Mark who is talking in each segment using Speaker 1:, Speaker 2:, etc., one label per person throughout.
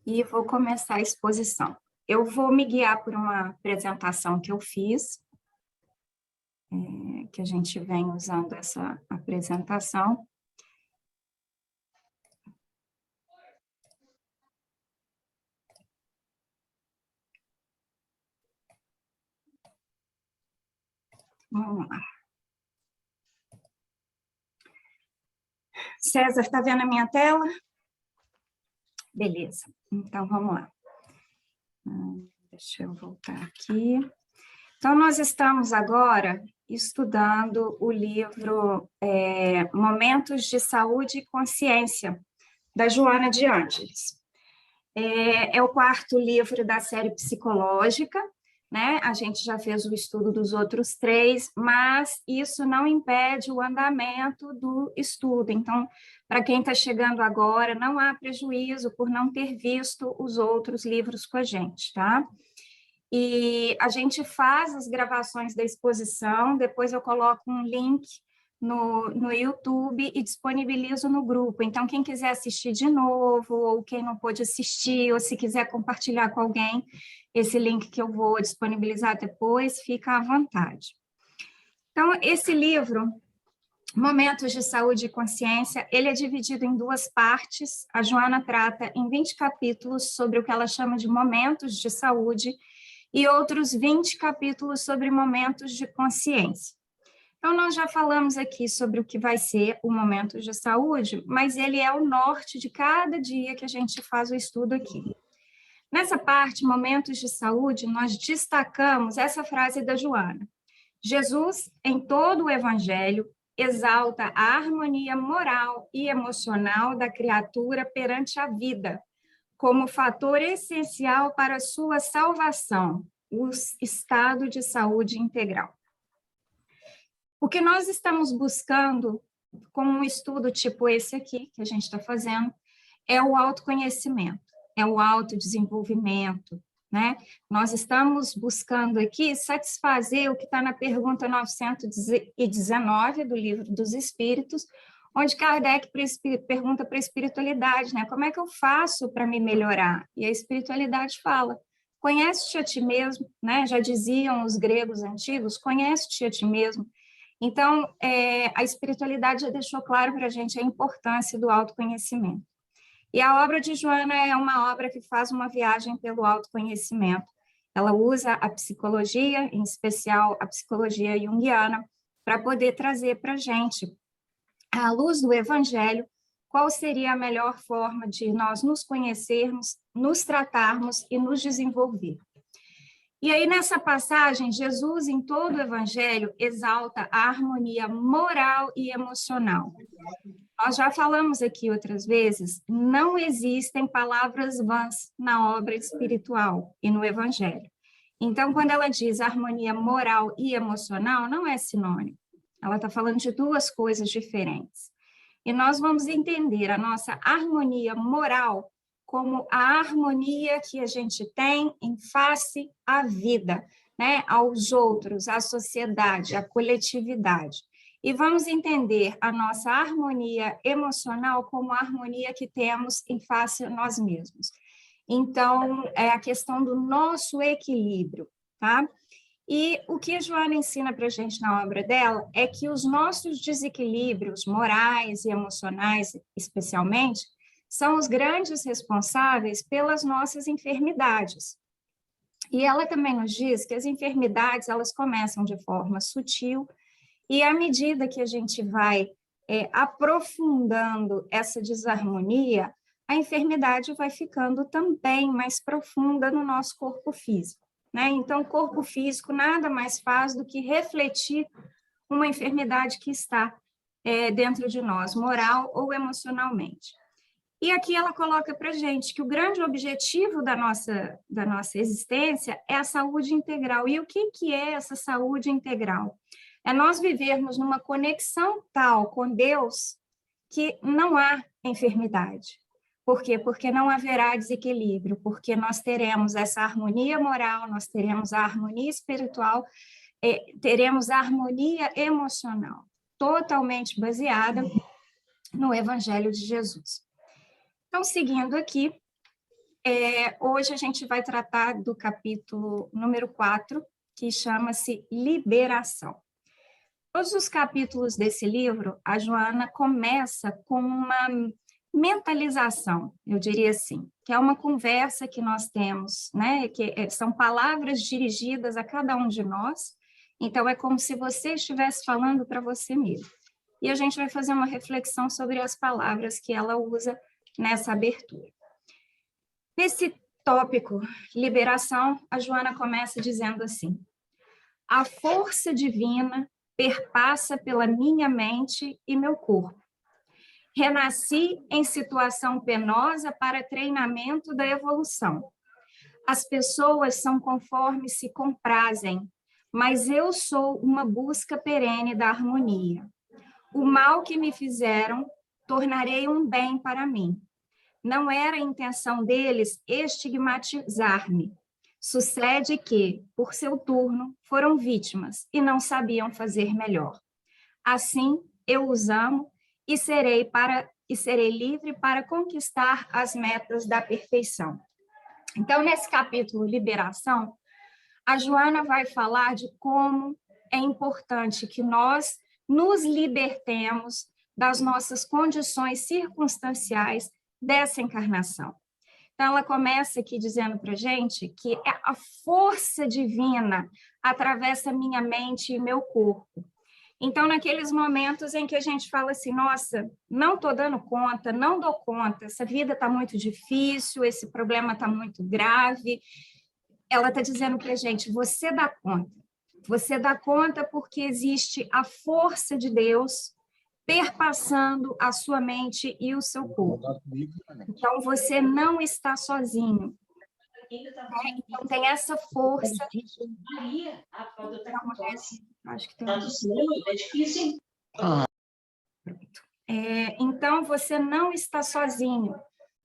Speaker 1: e vou começar a exposição. Eu vou me guiar por uma apresentação que eu fiz, que a gente vem usando essa apresentação. Vamos lá. César, está vendo a minha tela? Beleza, então vamos lá. Deixa eu voltar aqui. Então, nós estamos agora estudando o livro Momentos de Saúde e Consciência, da Joana de Ângeles. É o quarto livro da série psicológica, né? A gente já fez o estudo dos outros 3, mas isso não impede o andamento do estudo. Então, para quem está chegando agora, não há prejuízo por não ter visto os outros livros com a gente, tá? E a gente faz as gravações da exposição, depois eu coloco um link no YouTube e disponibilizo no grupo. Então, quem quiser assistir de novo, ou quem não pôde assistir, ou se quiser compartilhar com alguém, esse link que eu vou disponibilizar depois, fica à vontade. Então, esse livro, Momentos de Saúde e Consciência, ele é dividido em 2 partes. A Joana trata em 20 capítulos sobre o que ela chama de momentos de saúde e outros 20 capítulos sobre momentos de consciência. Então, nós já falamos aqui sobre o que vai ser o momento de saúde, mas ele é o norte de cada dia que a gente faz o estudo aqui. Nessa parte, momentos de saúde, nós destacamos essa frase da Joana. Jesus, em todo o Evangelho, exalta a harmonia moral e emocional da criatura perante a vida, como fator essencial para a sua salvação, o estado de saúde integral. O que nós estamos buscando com um estudo tipo esse aqui, que a gente está fazendo, é o autoconhecimento, é o autodesenvolvimento, né? Nós estamos buscando aqui satisfazer o que está na pergunta 919 do Livro dos Espíritos, onde Kardec pergunta para a espiritualidade, né? Como é que eu faço para me melhorar? E a espiritualidade fala, conhece-te a ti mesmo, né? Já diziam os gregos antigos, conhece-te a ti mesmo. Então, a espiritualidade já deixou claro para a gente a importância do autoconhecimento. E a obra de Joana é uma obra que faz uma viagem pelo autoconhecimento. Ela usa a psicologia, em especial a psicologia junguiana, para poder trazer para a gente, à luz do Evangelho, qual seria a melhor forma de nós nos conhecermos, nos tratarmos e nos desenvolver. E aí, nessa passagem, Jesus, em todo o Evangelho, exalta a harmonia moral e emocional. Nós já falamos aqui outras vezes, não existem palavras vãs na obra espiritual e no Evangelho. Então, quando ela diz harmonia moral e emocional, não é sinônimo. Ela está falando de 2 coisas diferentes. E nós vamos entender a nossa harmonia moral como a harmonia que a gente tem em face à vida, né? Aos outros, à sociedade, à coletividade. E vamos entender a nossa harmonia emocional como a harmonia que temos em face a nós mesmos. Então, é a questão do nosso equilíbrio, tá? E o que a Joana ensina para a gente na obra dela é que os nossos desequilíbrios morais e emocionais, especialmente, são os grandes responsáveis pelas nossas enfermidades. E ela também nos diz que as enfermidades, elas começam de forma sutil, e à medida que a gente vai aprofundando essa desarmonia, a enfermidade vai ficando também mais profunda no nosso corpo físico, né? Então, o corpo físico nada mais faz do que refletir uma enfermidade que está dentro de nós, moral ou emocionalmente. E aqui ela coloca para a gente que o grande objetivo da nossa existência é a saúde integral. E o que é essa saúde integral? É nós vivermos numa conexão tal com Deus que não há enfermidade. Por quê? Porque não haverá desequilíbrio, porque nós teremos essa harmonia moral, nós teremos a harmonia espiritual, teremos a harmonia emocional, totalmente baseada no Evangelho de Jesus. Então, seguindo aqui, Hoje a gente vai tratar do capítulo número 4, que chama-se Liberação. Todos os capítulos desse livro, a Joana começa com uma mentalização, eu diria assim, que é uma conversa que nós temos, né? Que são palavras dirigidas a cada um de nós, então é como se você estivesse falando para você mesmo. E a gente vai fazer uma reflexão sobre as palavras que ela usa nessa abertura. Nesse tópico, liberação, a Joana começa dizendo assim: a força divina perpassa pela minha mente e meu corpo. Renasci em situação penosa para treinamento da evolução. As pessoas são conforme se comprazem, mas eu sou uma busca perene da harmonia. O mal que me fizeram, tornarei um bem para mim. Não era a intenção deles estigmatizar-me. Sucede que, por seu turno, foram vítimas e não sabiam fazer melhor. Assim, eu os amo e serei livre para conquistar as metas da perfeição. Então, nesse capítulo Liberação, a Joana vai falar de como é importante que nós nos libertemos das nossas condições circunstanciais dessa encarnação. Então, ela começa aqui dizendo para a gente que a força divina atravessa minha mente e meu corpo. Então, naqueles momentos em que a gente fala assim, nossa, não estou dando conta, não dou conta, essa vida está muito difícil, esse problema está muito grave, ela está dizendo para a gente, você dá conta porque existe a força de Deus perpassando a sua mente e o seu corpo. Então, você não está sozinho. Então, tem essa força. Acho que tem é difícil. Então, você não está sozinho.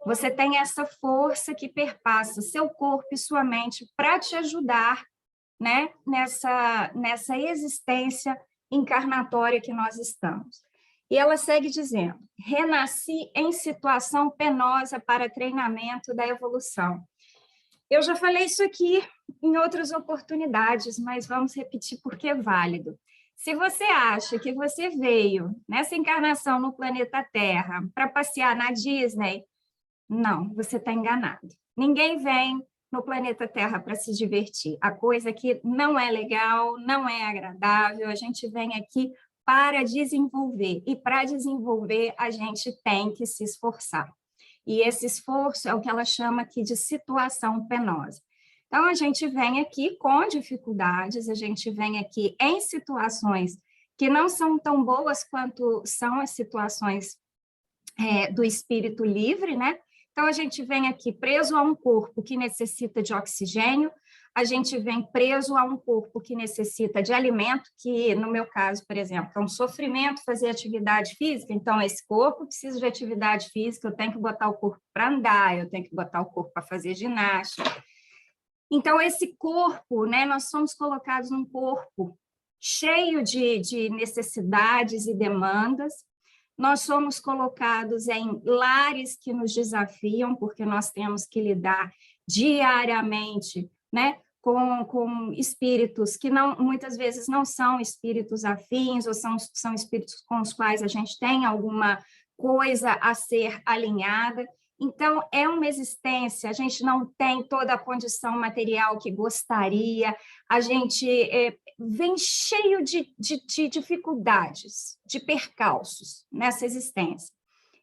Speaker 1: Você tem essa força que perpassa seu corpo e sua mente para te ajudar, né, nessa existência encarnatória que nós estamos. E ela segue dizendo, renasci em situação penosa para treinamento da evolução. Eu já falei isso aqui em outras oportunidades, mas vamos repetir porque é válido. Se você acha que você veio nessa encarnação no planeta Terra para passear na Disney, não, você está enganado. Ninguém vem no planeta Terra para se divertir. A coisa aqui não é legal, não é agradável, a gente vem aqui para desenvolver, e para desenvolver a gente tem que se esforçar. E esse esforço é o que ela chama aqui de situação penosa. Então, a gente vem aqui com dificuldades, a gente vem aqui em situações que não são tão boas quanto são as situações do espírito livre, né? Então, a gente vem aqui preso a um corpo que necessita de oxigênio, a gente vem preso a um corpo que necessita de alimento, que, no meu caso, por exemplo, é um sofrimento fazer atividade física, então, esse corpo precisa de atividade física, eu tenho que botar o corpo para andar, eu tenho que botar o corpo para fazer ginástica. Então, esse corpo, né, nós somos colocados num corpo cheio de necessidades e demandas, nós somos colocados em lares que nos desafiam, porque nós temos que lidar diariamente, né, com espíritos que muitas vezes não são espíritos afins, ou são espíritos com os quais a gente tem alguma coisa a ser alinhada. Então, é uma existência, a gente não tem toda a condição material que gostaria, a gente vem cheio de dificuldades, de percalços nessa existência.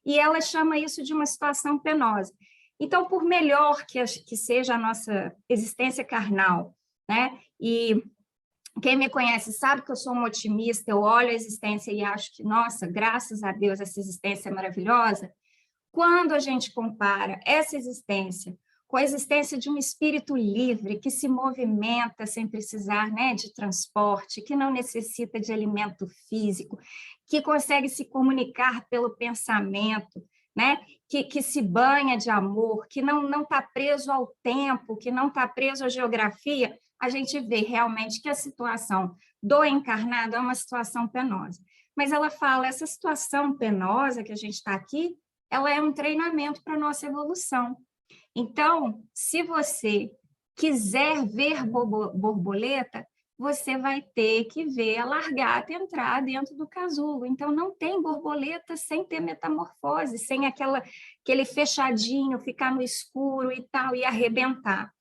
Speaker 1: E ela chama isso de uma situação penosa. Então, por melhor que seja a nossa existência carnal, né? E quem me conhece sabe que eu sou uma otimista, eu olho a existência e acho que, nossa, graças a Deus, essa existência é maravilhosa. Quando a gente compara essa existência com a existência de um espírito livre que se movimenta sem precisar, né, de transporte, que não necessita de alimento físico, que consegue se comunicar pelo pensamento, né, que se banha de amor, que não está preso ao tempo, que não está preso à geografia, a gente vê realmente que a situação do encarnado é uma situação penosa. Mas ela fala, essa situação penosa que a gente está aqui, ela é um treinamento para a nossa evolução. Então, se você quiser ver borboleta, você vai ter que ver a largata entrar dentro do casulo. Então, não tem borboleta sem ter metamorfose, sem aquele fechadinho, ficar no escuro e tal, e arrebentar.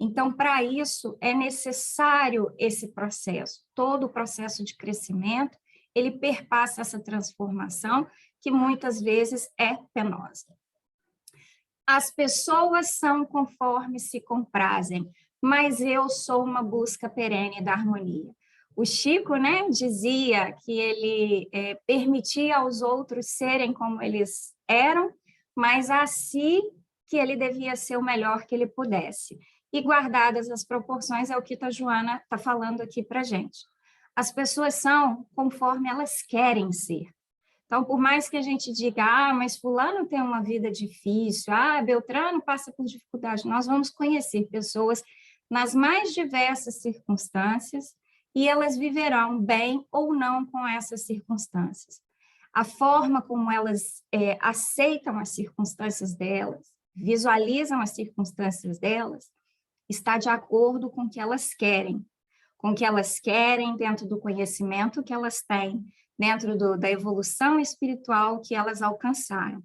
Speaker 1: Então, para isso, é necessário esse processo. Todo o processo de crescimento, ele perpassa essa transformação, que muitas vezes é penosa. As pessoas são conforme se comprazem, mas eu sou uma busca perene da harmonia. O Chico, né, dizia que ele permitia aos outros serem como eles eram, mas a si que ele devia ser o melhor que ele pudesse. E guardadas as proporções, é o que a Joana está falando aqui para a gente. As pessoas são conforme elas querem ser. Então, por mais que a gente diga, mas fulano tem uma vida difícil, Beltrano passa por dificuldade, nós vamos conhecer pessoas nas mais diversas circunstâncias e elas viverão bem ou não com essas circunstâncias. A forma como elas aceitam as circunstâncias delas, visualizam as circunstâncias delas, está de acordo com o que elas querem, dentro do conhecimento que elas têm, dentro da evolução espiritual que elas alcançaram.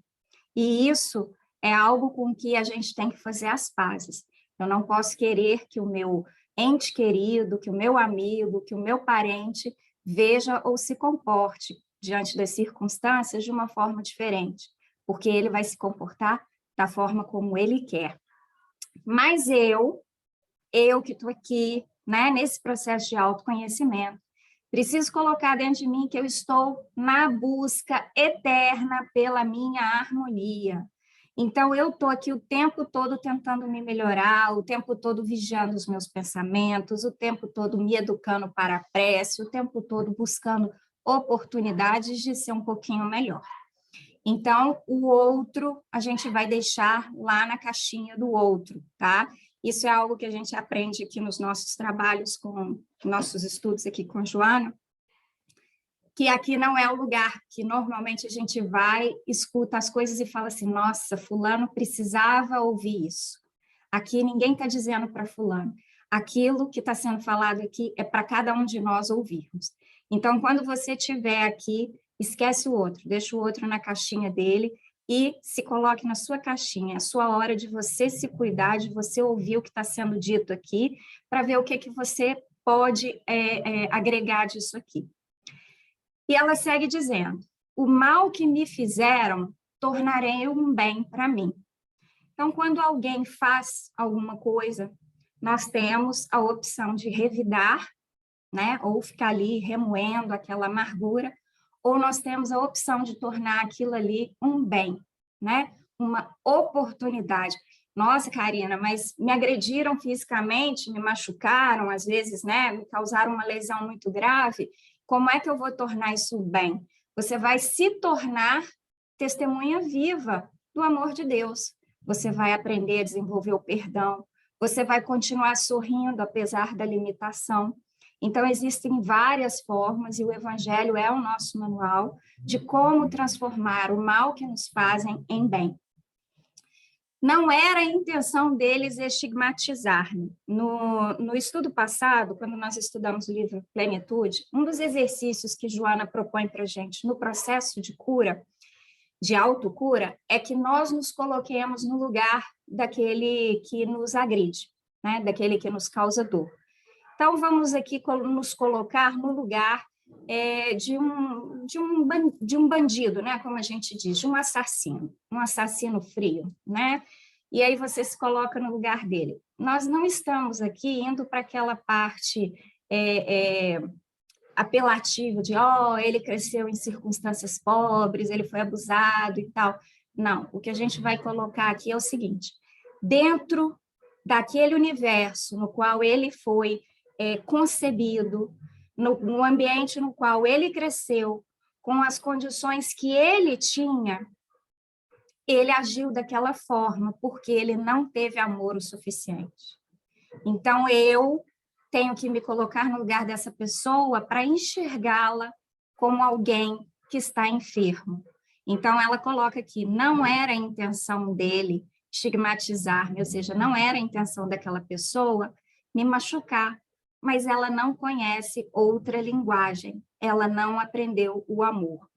Speaker 1: E isso é algo com que a gente tem que fazer as pazes. Eu não posso querer que o meu ente querido, que o meu amigo, que o meu parente veja ou se comporte diante das circunstâncias de uma forma diferente, porque ele vai se comportar da forma como ele quer. Mas eu que estou aqui, né, nesse processo de autoconhecimento, preciso colocar dentro de mim que eu estou na busca eterna pela minha harmonia. Então, eu estou aqui o tempo todo tentando me melhorar, o tempo todo vigiando os meus pensamentos, o tempo todo me educando para a prece, o tempo todo buscando oportunidades de ser um pouquinho melhor. Então, o outro, a gente vai deixar lá na caixinha do outro, tá? Isso é algo que a gente aprende aqui nos nossos trabalhos, com nossos estudos aqui com a Joana, que aqui não é o lugar que normalmente a gente vai, escuta as coisas e fala assim, nossa, fulano precisava ouvir isso. Aqui ninguém está dizendo para fulano. Aquilo que está sendo falado aqui é para cada um de nós ouvirmos. Então, quando você estiver aqui, esquece o outro, deixa o outro na caixinha dele e se coloque na sua caixinha. É a sua hora de você se cuidar, de você ouvir o que está sendo dito aqui, para ver o que você pode agregar disso aqui. E ela segue dizendo, o mal que me fizeram, tornarei um bem para mim. Então, quando alguém faz alguma coisa, nós temos a opção de revidar, né, ou ficar ali remoendo aquela amargura, ou nós temos a opção de tornar aquilo ali um bem, né, uma oportunidade. Nossa, Karina, mas me agrediram fisicamente, me machucaram, às vezes, né, me causaram uma lesão muito grave, como é que eu vou tornar isso um bem? Você vai se tornar testemunha viva do amor de Deus. Você vai aprender a desenvolver o perdão, você vai continuar sorrindo apesar da limitação. Então, existem várias formas, e o Evangelho é o nosso manual de como transformar o mal que nos fazem em bem. Não era a intenção deles estigmatizar-me. No estudo passado, quando nós estudamos o livro Plenitude, um dos exercícios que Joana propõe para a gente no processo de cura, de autocura, é que nós nos coloquemos no lugar daquele que nos agride, né? Daquele que nos causa dor. Então, vamos aqui nos colocar no lugar de um bandido, né? Como a gente diz, de um assassino frio, né? E aí você se coloca no lugar dele. Nós não estamos aqui indo para aquela parte apelativa de, ele cresceu em circunstâncias pobres, ele foi abusado e tal. Não, o que a gente vai colocar aqui é o seguinte, dentro daquele universo no qual ele foi concebido, no ambiente no qual ele cresceu, com as condições que ele tinha, ele agiu daquela forma, porque ele não teve amor o suficiente. Então, eu tenho que me colocar no lugar dessa pessoa para enxergá-la como alguém que está enfermo. Então, ela coloca aqui, não era a intenção dele estigmatizar-me, ou seja, não era a intenção daquela pessoa me machucar, mas ela não conhece outra linguagem, ela não aprendeu o amor.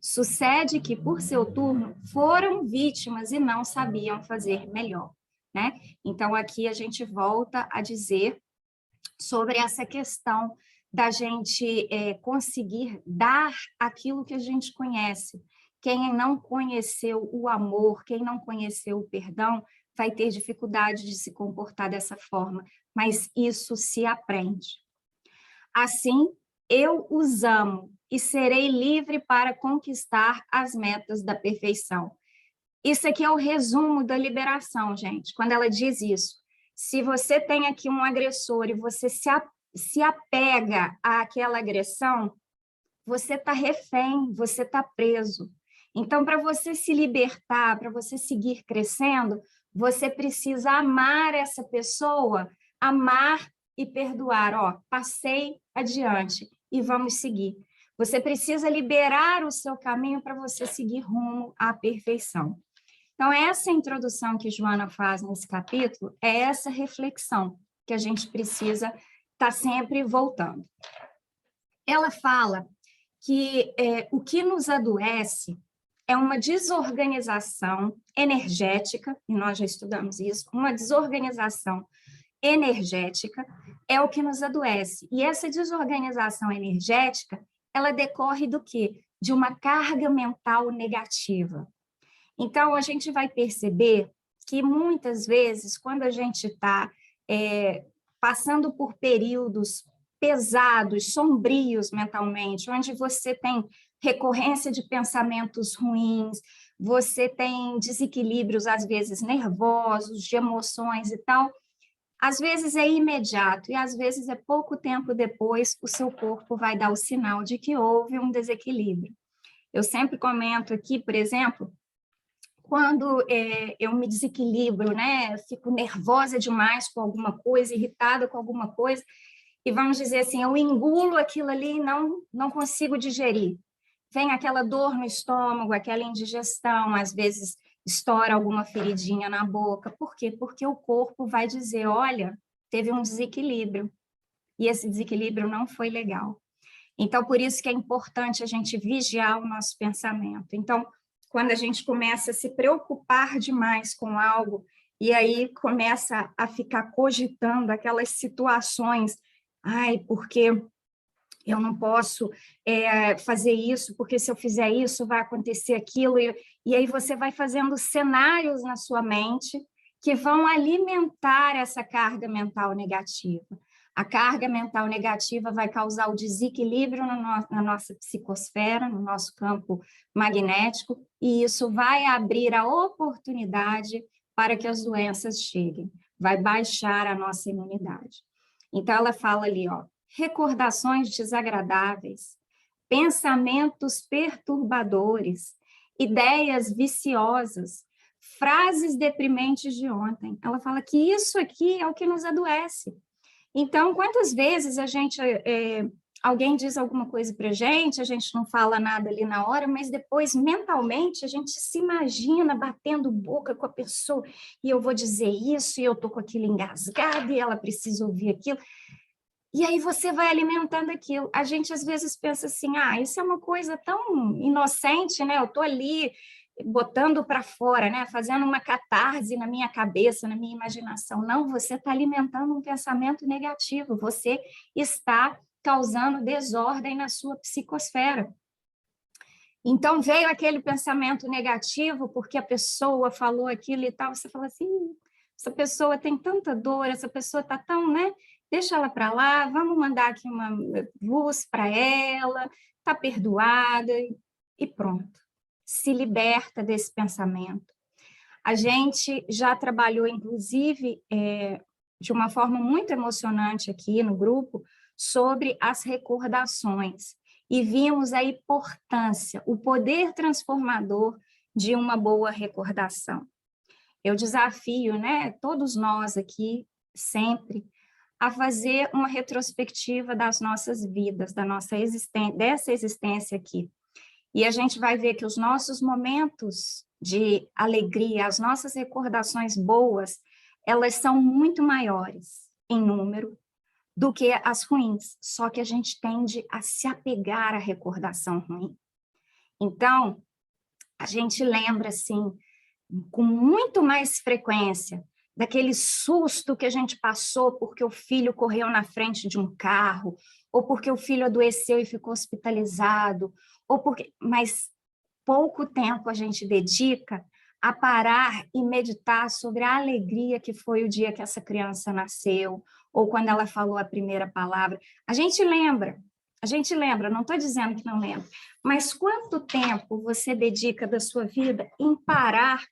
Speaker 1: Sucede que, por seu turno, foram vítimas e não sabiam fazer melhor, né? Então, aqui a gente volta a dizer sobre essa questão da gente conseguir dar aquilo que a gente conhece. Quem não conheceu o amor, quem não conheceu o perdão, vai ter dificuldade de se comportar dessa forma, mas isso se aprende. Assim, eu os amo e serei livre para conquistar as metas da perfeição. Isso aqui é o resumo da liberação, gente, quando ela diz isso. Se você tem aqui um agressor e você se apega àquela agressão, você está refém, você está preso. Então, para você se libertar, para você seguir crescendo, você precisa amar essa pessoa, amar e perdoar. Ó, passei adiante e vamos seguir. Você precisa liberar o seu caminho para você seguir rumo à perfeição. Então, essa introdução que Joana faz nesse capítulo é essa reflexão que a gente precisa estar sempre voltando. Ela fala que o que nos adoece é uma desorganização energética, e nós já estudamos isso, uma desorganização energética é o que nos adoece. E essa desorganização energética, ela decorre do quê? De uma carga mental negativa. Então, a gente vai perceber que, muitas vezes, quando a gente está passando por períodos pesados, sombrios mentalmente, onde você tem recorrência de pensamentos ruins, você tem desequilíbrios, às vezes, nervosos, de emoções e tal, às vezes é imediato e, às vezes, é pouco tempo depois, o seu corpo vai dar o sinal de que houve um desequilíbrio. Eu sempre comento aqui, por exemplo, quando eu me desequilibro, né? Eu fico nervosa demais com alguma coisa, irritada com alguma coisa, e vamos dizer assim, eu engulo aquilo ali e não consigo digerir. Vem aquela dor no estômago, aquela indigestão, às vezes estoura alguma feridinha na boca. Por quê? Porque o corpo vai dizer, olha, teve um desequilíbrio, e esse desequilíbrio não foi legal. Então, por isso que é importante a gente vigiar o nosso pensamento. Então, quando a gente começa a se preocupar demais com algo, e aí começa a ficar cogitando aquelas situações, ai, porque eu não posso fazer isso, porque se eu fizer isso vai acontecer aquilo, e aí você vai fazendo cenários na sua mente que vão alimentar essa carga mental negativa. A carga mental negativa vai causar o desequilíbrio na nossa psicosfera, no nosso campo magnético, e isso vai abrir a oportunidade para que as doenças cheguem, vai baixar a nossa imunidade. Então, ela fala ali, ó, recordações desagradáveis, pensamentos perturbadores, ideias viciosas, frases deprimentes de ontem. Ela fala que isso aqui é o que nos adoece. Então, quantas vezes alguém diz alguma coisa para a gente não fala nada ali na hora, mas depois, mentalmente, a gente se imagina batendo boca com a pessoa, e eu vou dizer isso, e eu estou com aquilo engasgado, e ela precisa ouvir aquilo. E aí você vai alimentando aquilo. A gente, às vezes, pensa assim, isso é uma coisa tão inocente, né? Eu estou ali botando para fora, né? Fazendo uma catarse na minha cabeça, na minha imaginação. Não, você está alimentando um pensamento negativo, você está causando desordem na sua psicosfera. Então, veio aquele pensamento negativo porque a pessoa falou aquilo e tal, você fala assim, essa pessoa tem tanta dor, essa pessoa está tão, né? Deixa ela para lá, vamos mandar aqui uma luz para ela, está perdoada, e pronto. Se liberta desse pensamento. A gente já trabalhou, inclusive, de uma forma muito emocionante aqui no grupo, sobre as recordações, e vimos a importância, o poder transformador de uma boa recordação. Eu desafio, né, todos nós aqui, sempre, a fazer uma retrospectiva das nossas vidas, da nossa dessa existência aqui. E a gente vai ver que os nossos momentos de alegria, as nossas recordações boas, elas são muito maiores em número do que as ruins, só que a gente tende a se apegar à recordação ruim. Então, a gente lembra, assim, com muito mais frequência, daquele susto que a gente passou porque o filho correu na frente de um carro, ou porque o filho adoeceu e ficou hospitalizado, ou porque... Mas pouco tempo a gente dedica a parar e meditar sobre a alegria que foi o dia que essa criança nasceu, ou quando ela falou a primeira palavra. A gente lembra, não estou dizendo que não lembra, mas quanto tempo você dedica da sua vida em parar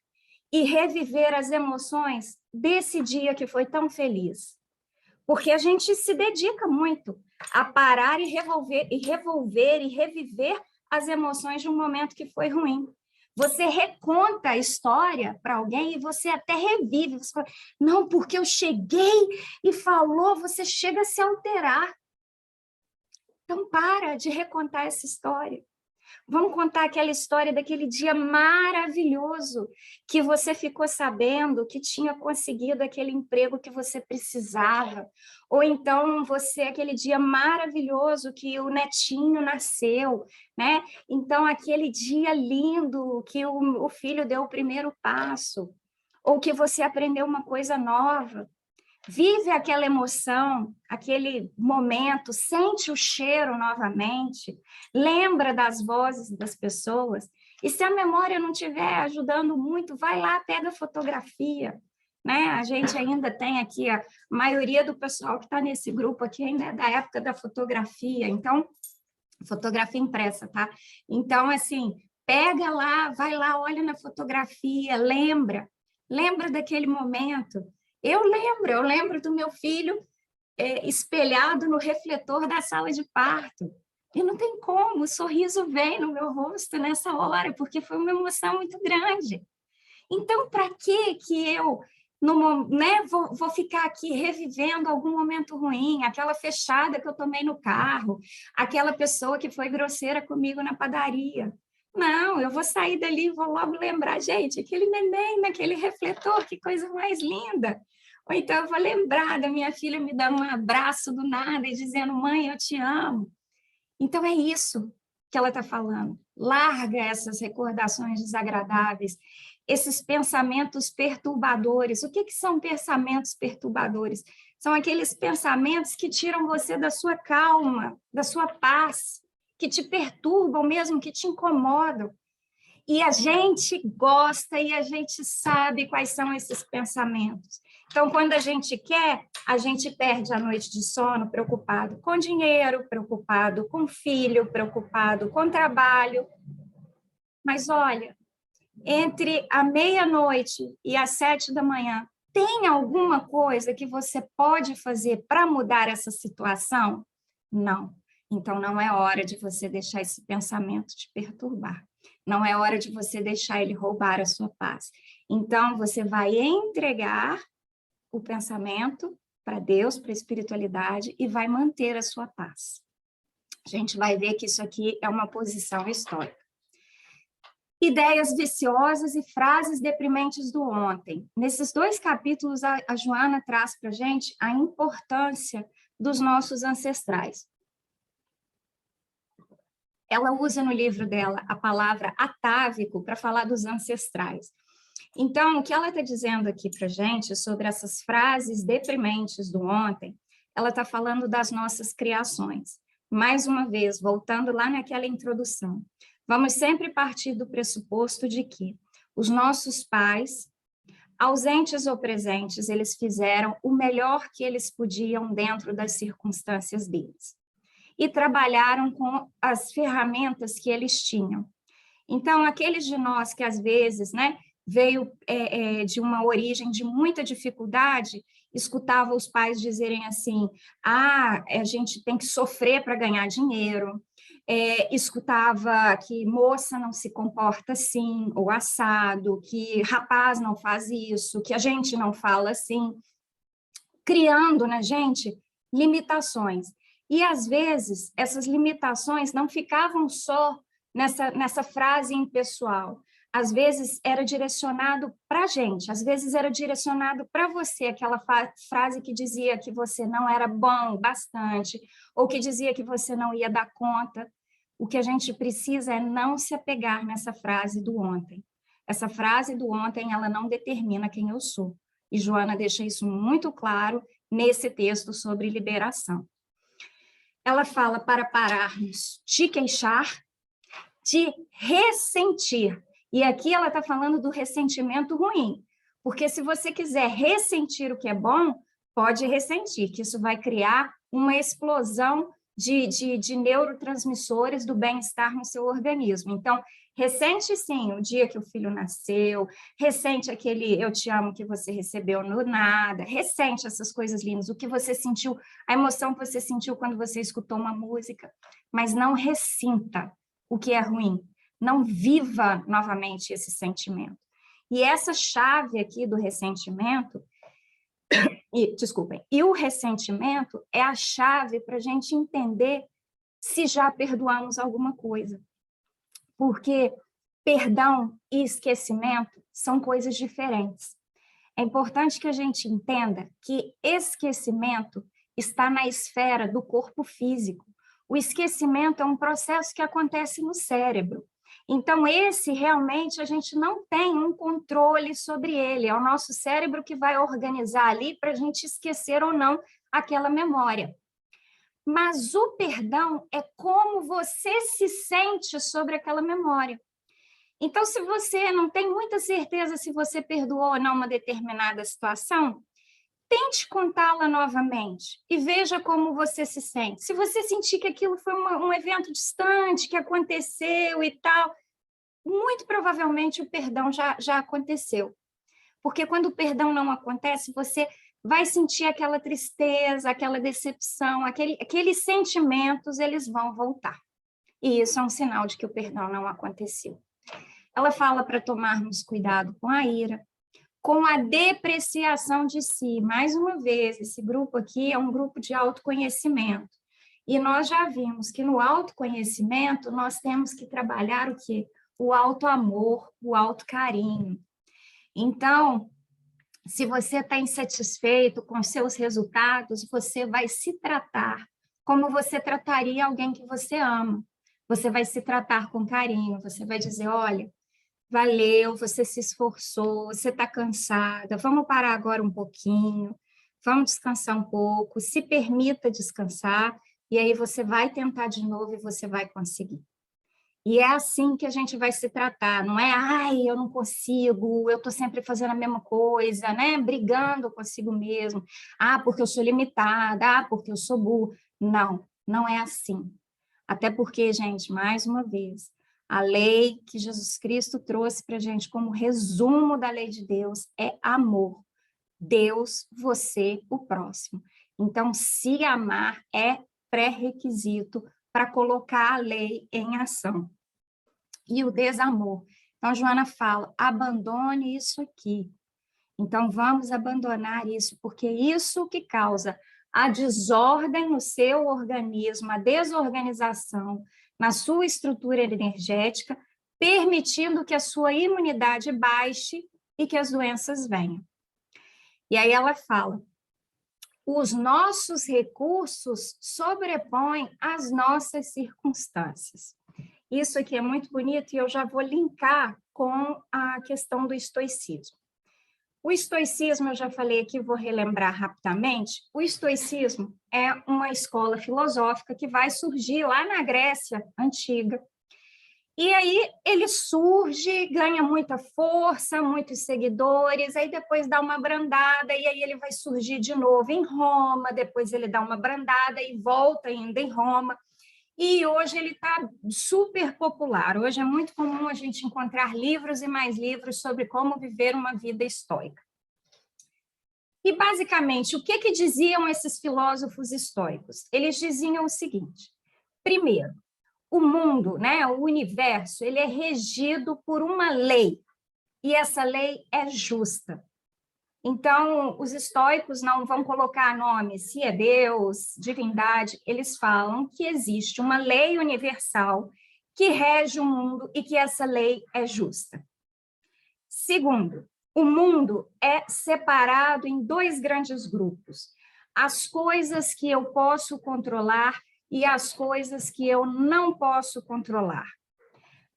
Speaker 1: e reviver as emoções desse dia que foi tão feliz? Porque a gente se dedica muito a parar e reviver as emoções de um momento que foi ruim. Você reconta a história para alguém e você até revive. Você fala, não, porque eu cheguei e falou, você chega a se alterar. Então, para de recontar essa história. Vamos contar aquela história daquele dia maravilhoso que você ficou sabendo que tinha conseguido aquele emprego que você precisava. Ou então, aquele dia maravilhoso que o netinho nasceu, né? Então, aquele dia lindo que o filho deu o primeiro passo. Ou que você aprendeu uma coisa nova. Vive aquela emoção, aquele momento, sente o cheiro novamente, lembra das vozes das pessoas, e se a memória não estiver ajudando muito, vai lá, pega a fotografia, né? A gente ainda tem aqui, a maioria do pessoal que está nesse grupo aqui ainda é da época da fotografia, então, fotografia impressa, tá? Então, assim, pega lá, vai lá, olha na fotografia, lembra daquele momento. Eu lembro do meu filho espelhado no refletor da sala de parto. E não tem como, o sorriso vem no meu rosto nessa hora, porque foi uma emoção muito grande. Então, para que eu vou ficar aqui revivendo algum momento ruim, aquela fechada que eu tomei no carro, aquela pessoa que foi grosseira comigo na padaria? Não, eu vou sair dali e vou logo lembrar, gente, aquele neném naquele refletor, que coisa mais linda. Ou então eu vou lembrar da minha filha me dando um abraço do nada e dizendo, mãe, eu te amo. Então é isso que ela está falando. Larga essas recordações desagradáveis, esses pensamentos perturbadores. O que são pensamentos perturbadores? São aqueles pensamentos que tiram você da sua calma, da sua paz, que te perturbam mesmo, que te incomodam. E a gente gosta e a gente sabe quais são esses pensamentos. Então, quando a gente quer, a gente perde a noite de sono preocupado com dinheiro, preocupado com filho, preocupado com trabalho. Mas, olha, entre a meia-noite e as 7 da manhã, tem alguma coisa que você pode fazer para mudar essa situação? Não. Então, não é hora de você deixar esse pensamento te perturbar. Não é hora de você deixar ele roubar a sua paz. Então, você vai entregar o pensamento para Deus, para a espiritualidade, e vai manter a sua paz. A gente vai ver que isso aqui é uma posição histórica. Ideias viciosas e frases deprimentes do ontem. Nesses 2 capítulos, a Joana traz para a gente a importância dos nossos ancestrais. Ela usa no livro dela a palavra atávico para falar dos ancestrais. Então, o que ela está dizendo aqui para a gente sobre essas frases deprimentes do ontem, ela está falando das nossas criações. Mais uma vez, voltando lá naquela introdução, vamos sempre partir do pressuposto de que os nossos pais, ausentes ou presentes, eles fizeram o melhor que eles podiam dentro das circunstâncias deles. E trabalharam com as ferramentas que eles tinham. Então, aqueles de nós que, às vezes, veio de uma origem de muita dificuldade, escutava os pais dizerem assim, a gente tem que sofrer para ganhar dinheiro, escutava que moça não se comporta assim, ou assado, que rapaz não faz isso, que a gente não fala assim, criando na gente limitações. E, às vezes, essas limitações não ficavam só nessa frase impessoal. às vezes era direcionado para a gente, às vezes era direcionado para você, aquela frase que dizia que você não era bom bastante, ou que dizia que você não ia dar conta. O que a gente precisa é não se apegar nessa frase do ontem. Essa frase do ontem, ela não determina quem eu sou. E Joana deixa isso muito claro nesse texto sobre liberação. Ela fala para pararmos de queixar, de ressentir. E aqui ela está falando do ressentimento ruim, porque se você quiser ressentir o que é bom, pode ressentir, que isso vai criar uma explosão de neurotransmissores do bem-estar no seu organismo. Então, ressente sim o dia que o filho nasceu, ressente aquele eu te amo que você recebeu no nada, ressente essas coisas lindas, o que você sentiu, a emoção que você sentiu quando você escutou uma música, mas não ressinta o que é ruim, não viva novamente esse sentimento. E essa chave aqui do ressentimento, desculpem, e o ressentimento é a chave para a gente entender se já perdoamos alguma coisa. Porque perdão e esquecimento são coisas diferentes. É importante que a gente entenda que esquecimento está na esfera do corpo físico. O esquecimento é um processo que acontece no cérebro. Então, esse realmente a gente não tem um controle sobre ele. É o nosso cérebro que vai organizar ali para a gente esquecer ou não aquela memória. Mas o perdão é como você se sente sobre aquela memória. Então, se você não tem muita certeza se você perdoou ou não uma determinada situação, tente contá-la novamente e veja como você se sente. Se você sentir que aquilo foi um evento distante, que aconteceu e tal, muito provavelmente o perdão já aconteceu. Porque quando o perdão não acontece, você vai sentir aquela tristeza, aquela decepção, aqueles sentimentos, eles vão voltar. E isso é um sinal de que o perdão não aconteceu. Ela fala para tomarmos cuidado com a ira, com a depreciação de si. Mais uma vez, esse grupo aqui é um grupo de autoconhecimento. E nós já vimos que no autoconhecimento nós temos que trabalhar o quê? O autoamor, o autocarinho. Então, se você está insatisfeito com seus resultados, você vai se tratar como você trataria alguém que você ama. Você vai se tratar com carinho, você vai dizer, olha, valeu, você se esforçou, você está cansada, vamos parar agora um pouquinho, vamos descansar um pouco, se permita descansar, e aí você vai tentar de novo e você vai conseguir. E é assim que a gente vai se tratar, não é, ai, eu não consigo, eu estou sempre fazendo a mesma coisa, né? Brigando consigo mesmo, porque eu sou limitada, porque eu sou burro. Não, não é assim. Até porque, gente, mais uma vez, a lei que Jesus Cristo trouxe para a gente como resumo da lei de Deus é amor. Deus, você, o próximo. Então, se amar é pré-requisito para colocar a lei em ação. E o desamor. Então, Joana fala, abandone isso aqui. Então, vamos abandonar isso, porque isso que causa a desordem no seu organismo, a desorganização na sua estrutura energética, permitindo que a sua imunidade baixe e que as doenças venham. E aí ela fala, os nossos recursos sobrepõem as nossas circunstâncias. Isso aqui é muito bonito e eu já vou linkar com a questão do estoicismo. O estoicismo, eu já falei aqui, vou relembrar rapidamente, o estoicismo é uma escola filosófica que vai surgir lá na Grécia Antiga. E aí ele surge, ganha muita força, muitos seguidores, aí depois dá uma brandada, e aí ele vai surgir de novo em Roma, depois ele dá uma brandada e volta ainda em Roma. E hoje ele está super popular. Hoje é muito comum a gente encontrar livros e mais livros sobre como viver uma vida estoica. E, basicamente, o que diziam esses filósofos estoicos? Eles diziam o seguinte, primeiro, o mundo, né, o universo, ele é regido por uma lei, e essa lei é justa. Então, os estoicos não vão colocar nome, se é Deus, divindade, eles falam que existe uma lei universal que rege o mundo e que essa lei é justa. Segundo, o mundo é separado em dois grandes grupos. As coisas que eu posso controlar e as coisas que eu não posso controlar.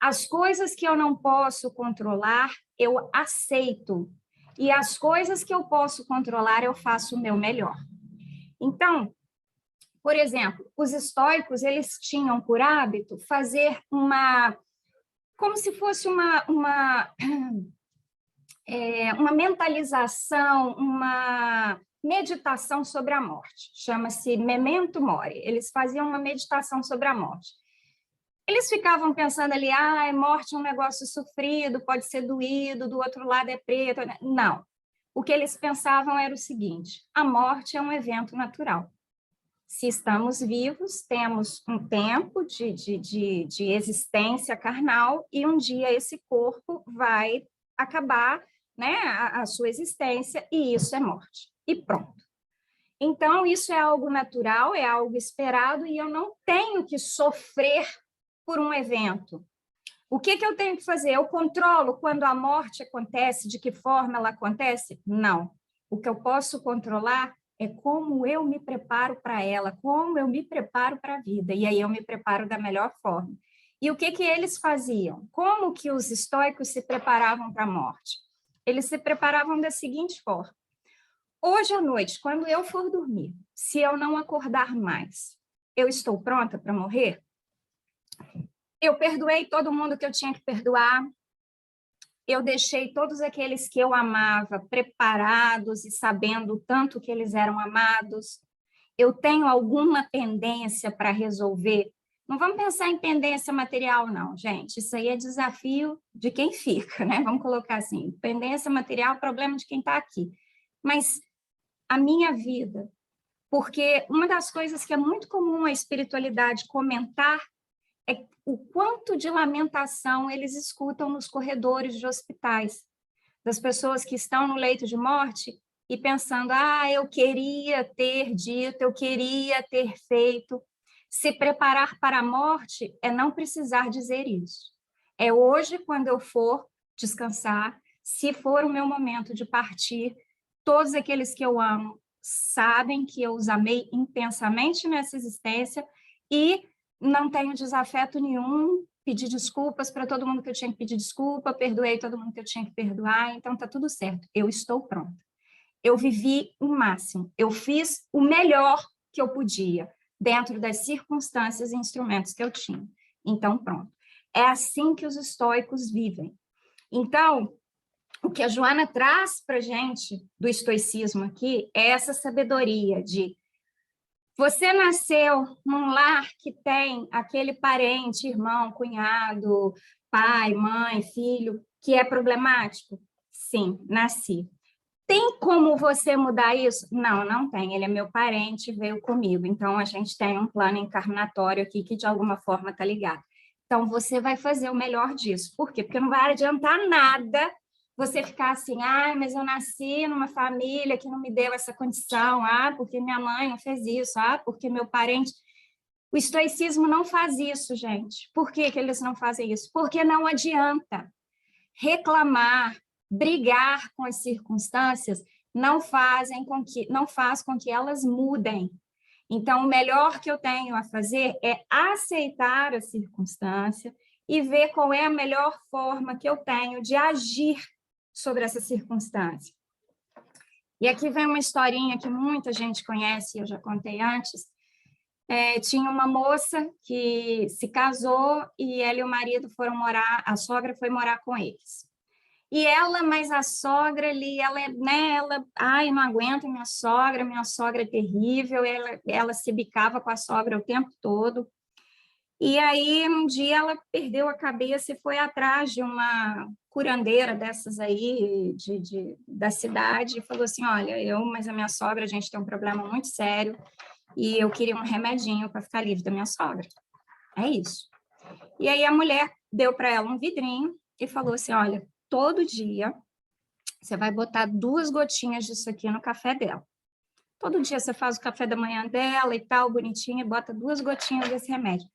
Speaker 1: As coisas que eu não posso controlar, eu aceito. E as coisas que eu posso controlar, eu faço o meu melhor. Então, por exemplo, os estoicos, eles tinham por hábito fazer como se fosse uma mentalização, uma meditação sobre a morte. Chama-se memento mori. Eles faziam uma meditação sobre a morte. Eles ficavam pensando ali, morte é um negócio sofrido, pode ser doído, do outro lado é preto. Não. O que eles pensavam era o seguinte, a morte é um evento natural. Se estamos vivos, temos um tempo de existência carnal e um dia esse corpo vai acabar, né, a sua existência e isso é morte. E pronto. Então, isso é algo natural, é algo esperado e eu não tenho que sofrer por um evento. O que eu tenho que fazer? Eu controlo quando a morte acontece, de que forma ela acontece? Não. O que eu posso controlar é como eu me preparo para ela, como eu me preparo para a vida, e aí eu me preparo da melhor forma. E o que eles faziam? Como que os estoicos se preparavam para a morte? Eles se preparavam da seguinte forma. Hoje à noite, quando eu for dormir, se eu não acordar mais, eu estou pronta para morrer? Eu perdoei todo mundo que eu tinha que perdoar, eu deixei todos aqueles que eu amava preparados e sabendo o tanto que eles eram amados. Eu tenho alguma pendência para resolver? Não vamos pensar em pendência material, não, gente. Isso aí é desafio de quem fica, né? Vamos colocar assim, pendência material, problema de quem está aqui. Mas a minha vida, porque uma das coisas que é muito comum a espiritualidade comentar é o quanto de lamentação eles escutam nos corredores de hospitais, das pessoas que estão no leito de morte e pensando, eu queria ter dito, eu queria ter feito. Se preparar para a morte é não precisar dizer isso. É hoje, quando eu for descansar, se for o meu momento de partir, todos aqueles que eu amo sabem que eu os amei intensamente nessa existência e não tenho desafeto nenhum, pedi desculpas para todo mundo que eu tinha que pedir desculpa, perdoei todo mundo que eu tinha que perdoar, então está tudo certo, eu estou pronta. Eu vivi o máximo, eu fiz o melhor que eu podia, dentro das circunstâncias e instrumentos que eu tinha. Então, pronto. É assim que os estoicos vivem. Então, o que a Joana traz para a gente do estoicismo aqui é essa sabedoria de você nasceu num lar que tem aquele parente, irmão, cunhado, pai, mãe, filho, que é problemático? Sim, nasci. Tem como você mudar isso? Não, não tem. Ele é meu parente, veio comigo. Então, a gente tem um plano encarnatório aqui que, de alguma forma, está ligado. Então, você vai fazer o melhor disso. Por quê? Porque não vai adiantar nada você ficar assim, mas eu nasci numa família que não me deu essa condição, porque minha mãe não fez isso, porque meu parente... O estoicismo não faz isso, gente. Por que eles não fazem isso? Porque não adianta reclamar, brigar com as circunstâncias, não faz com que elas mudem. Então, o melhor que eu tenho a fazer é aceitar a circunstância e ver qual é a melhor forma que eu tenho de agir sobre essa circunstância. E aqui vem uma historinha que muita gente conhece, eu já contei antes. Tinha uma moça que se casou e ela e o marido foram morar, a sogra foi morar com eles. E ela, mas a sogra ali, ela, não aguento minha sogra é terrível, ela se bicava com a sogra o tempo todo. E aí, um dia, ela perdeu a cabeça e foi atrás de uma curandeira dessas aí, da cidade, e falou assim, olha, mas a minha sogra, a gente tem um problema muito sério, e eu queria um remedinho para ficar livre da minha sogra. É isso. E aí, a mulher deu para ela um vidrinho e falou assim, olha, todo dia você vai botar 2 gotinhas disso aqui no café dela. Todo dia você faz o café da manhã dela e tal, bonitinho, e bota 2 gotinhas desse remédio.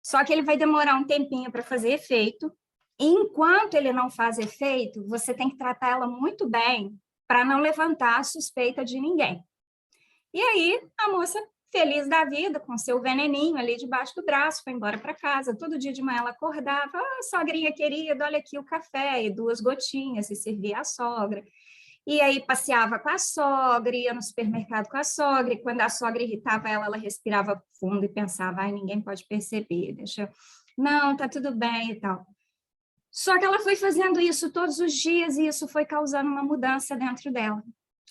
Speaker 1: Só que ele vai demorar um tempinho para fazer efeito, Enquanto ele não faz efeito, você tem que tratar ela muito bem para não levantar a suspeita de ninguém. E aí, a moça, feliz da vida, com seu veneninho ali debaixo do braço, foi embora para casa. Todo dia de manhã ela acordava, sogrinha querida, olha aqui o café, e 2 gotinhas, e servia a sogra. E aí passeava com a sogra, ia no supermercado com a sogra, e quando a sogra irritava ela, ela respirava fundo e pensava, ai, ninguém pode perceber, deixa... Não, tá tudo bem e tal. Só que ela foi fazendo isso todos os dias e isso foi causando uma mudança dentro dela.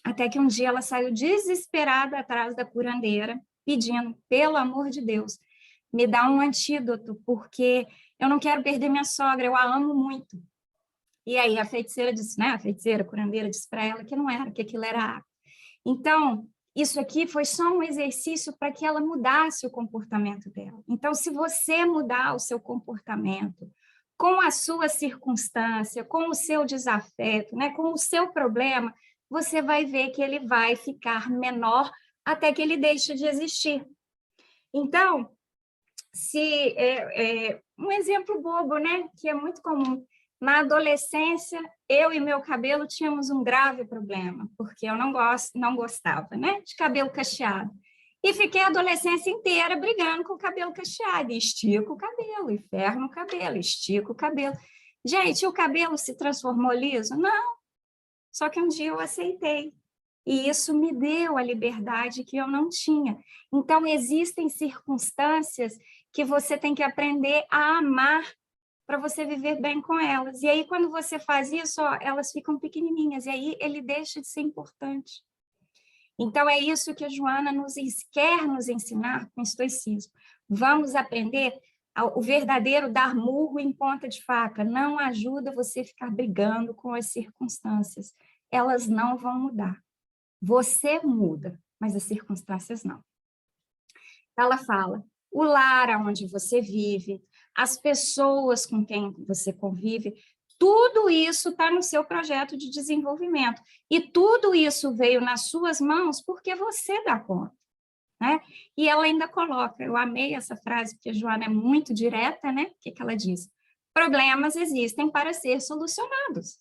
Speaker 1: Até que um dia ela saiu desesperada atrás da curandeira, pedindo, pelo amor de Deus, me dá um antídoto, porque eu não quero perder minha sogra, eu a amo muito. E aí a feiticeira disse, né? A feiticeira, a curandeira disse para ela que não era, que aquilo era água. Então, isso aqui foi só um exercício para que ela mudasse o comportamento dela. Então, se você mudar o seu comportamento com a sua circunstância, com o seu desafeto, né, com o seu problema, você vai ver que ele vai ficar menor até que ele deixe de existir. Então, se um exemplo bobo, né, que é muito comum. Na adolescência, eu e meu cabelo tínhamos um grave problema, porque eu não gostava, né, de cabelo cacheado. E fiquei a adolescência inteira brigando com o cabelo cacheado. E estico o cabelo, e ferro no cabelo, estico o cabelo. Gente, o cabelo se transformou liso? Não. Só que um dia eu aceitei. E isso me deu a liberdade que eu não tinha. Então, existem circunstâncias que você tem que aprender a amar para você viver bem com elas. E aí, quando você faz isso, ó, elas ficam pequenininhas, e aí ele deixa de ser importante. Então, é isso que a Joana quer nos ensinar com o estoicismo. Vamos aprender o verdadeiro dar murro em ponta de faca. Não ajuda você a ficar brigando com as circunstâncias. Elas não vão mudar. Você muda, mas as circunstâncias não. Ela fala, o lar onde você vive, as pessoas com quem você convive, tudo isso está no seu projeto de desenvolvimento. E tudo isso veio nas suas mãos porque você dá conta. Né? E ela ainda coloca, eu amei essa frase, porque a Joana é muito direta, né? O que ela diz? Problemas existem para ser solucionados.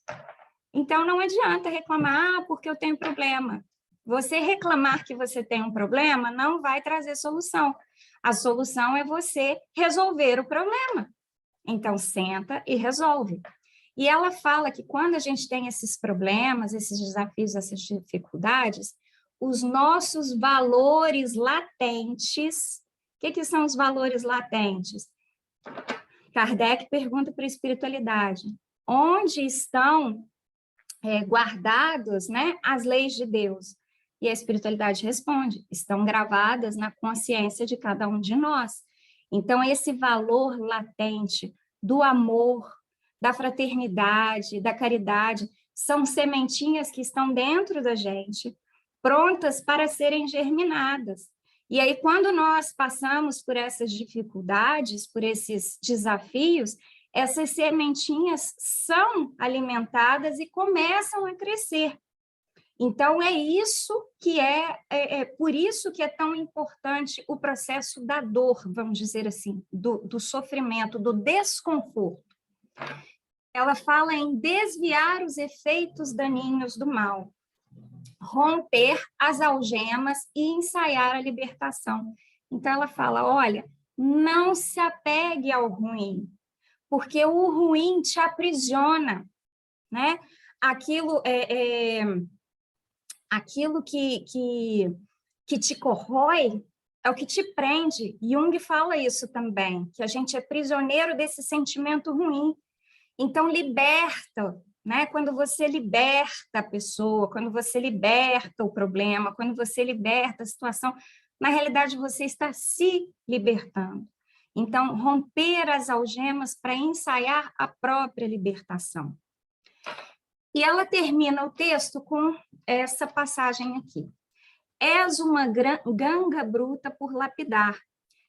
Speaker 1: Então, não adianta reclamar, porque eu tenho problema. Você reclamar que você tem um problema não vai trazer solução. A solução é você resolver o problema. Então, senta e resolve. E ela fala que quando a gente tem esses problemas, esses desafios, essas dificuldades, os nossos valores latentes, o que são os valores latentes? Kardec pergunta para a espiritualidade, onde estão guardados, né, as leis de Deus? E a espiritualidade responde, estão gravadas na consciência de cada um de nós. Então, esse valor latente do amor, da fraternidade, da caridade, são sementinhas que estão dentro da gente, prontas para serem germinadas. E aí, quando nós passamos por essas dificuldades, por esses desafios, essas sementinhas são alimentadas e começam a crescer. Então, é isso que por isso que é tão importante o processo da dor, vamos dizer assim, do sofrimento, do desconforto. Ela fala em desviar os efeitos daninhos do mal, romper as algemas e ensaiar a libertação. Então, ela fala, olha, não se apegue ao ruim, porque o ruim te aprisiona, né? Aquilo aquilo que te corrói é o que te prende. Jung fala isso também, que a gente é prisioneiro desse sentimento ruim. Então, liberta, né? Quando você liberta a pessoa, quando você liberta o problema, quando você liberta a situação, na realidade, você está se libertando. Então, romper as algemas para ensaiar a própria libertação. E ela termina o texto com essa passagem aqui. És uma ganga bruta por lapidar.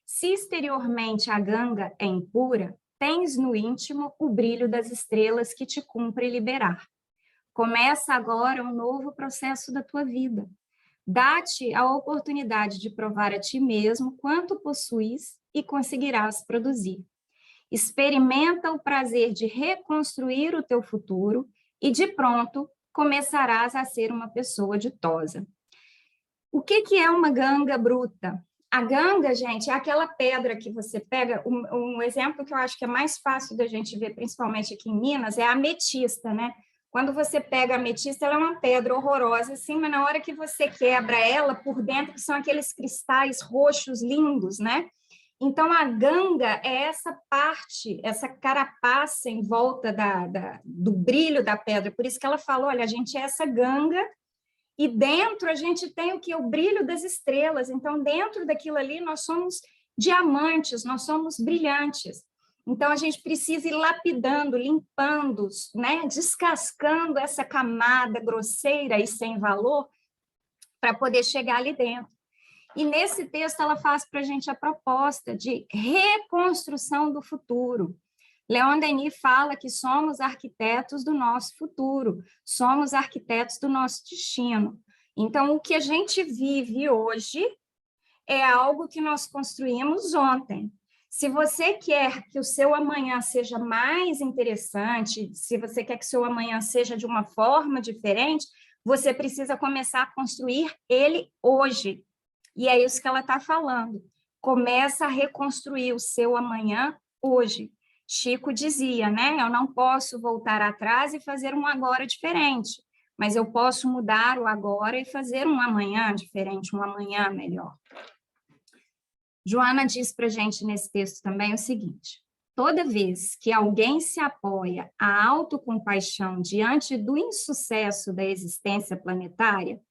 Speaker 1: Se exteriormente a ganga é impura, tens no íntimo o brilho das estrelas que te cumpre liberar. Começa agora um novo processo da tua vida. Dá-te a oportunidade de provar a ti mesmo quanto possuis e conseguirás produzir. Experimenta o prazer de reconstruir o teu futuro e, de pronto, começarás a ser uma pessoa ditosa. O que é uma ganga bruta? A ganga, gente, é aquela pedra que você pega, um exemplo que eu acho que é mais fácil da gente ver, principalmente aqui em Minas, é a ametista, né? Quando você pega a ametista, ela é uma pedra horrorosa, assim, mas na hora que você quebra ela, por dentro são aqueles cristais roxos lindos, né? Então, a ganga é essa parte, essa carapaça em volta do brilho da pedra. Por isso que ela fala, olha, a gente é essa ganga e dentro a gente tem o que? O brilho das estrelas. Então, dentro daquilo ali, nós somos diamantes, nós somos brilhantes. Então, a gente precisa ir lapidando, limpando, né? Descascando essa camada grosseira e sem valor para poder chegar ali dentro. E nesse texto ela faz para a gente a proposta de reconstrução do futuro. Leon Denis fala que somos arquitetos do nosso futuro, somos arquitetos do nosso destino. Então, o que a gente vive hoje é algo que nós construímos ontem. Se você quer que o seu amanhã seja mais interessante, se você quer que o seu amanhã seja de uma forma diferente, você precisa começar a construir ele hoje. E é isso que ela está falando. Começa a reconstruir o seu amanhã hoje. Chico dizia, né? Eu não posso voltar atrás e fazer um agora diferente, mas eu posso mudar o agora e fazer um amanhã diferente, um amanhã melhor. Joana diz para a gente nesse texto também o seguinte: toda vez que alguém se apoia à autocompaixão diante do insucesso da existência planetária,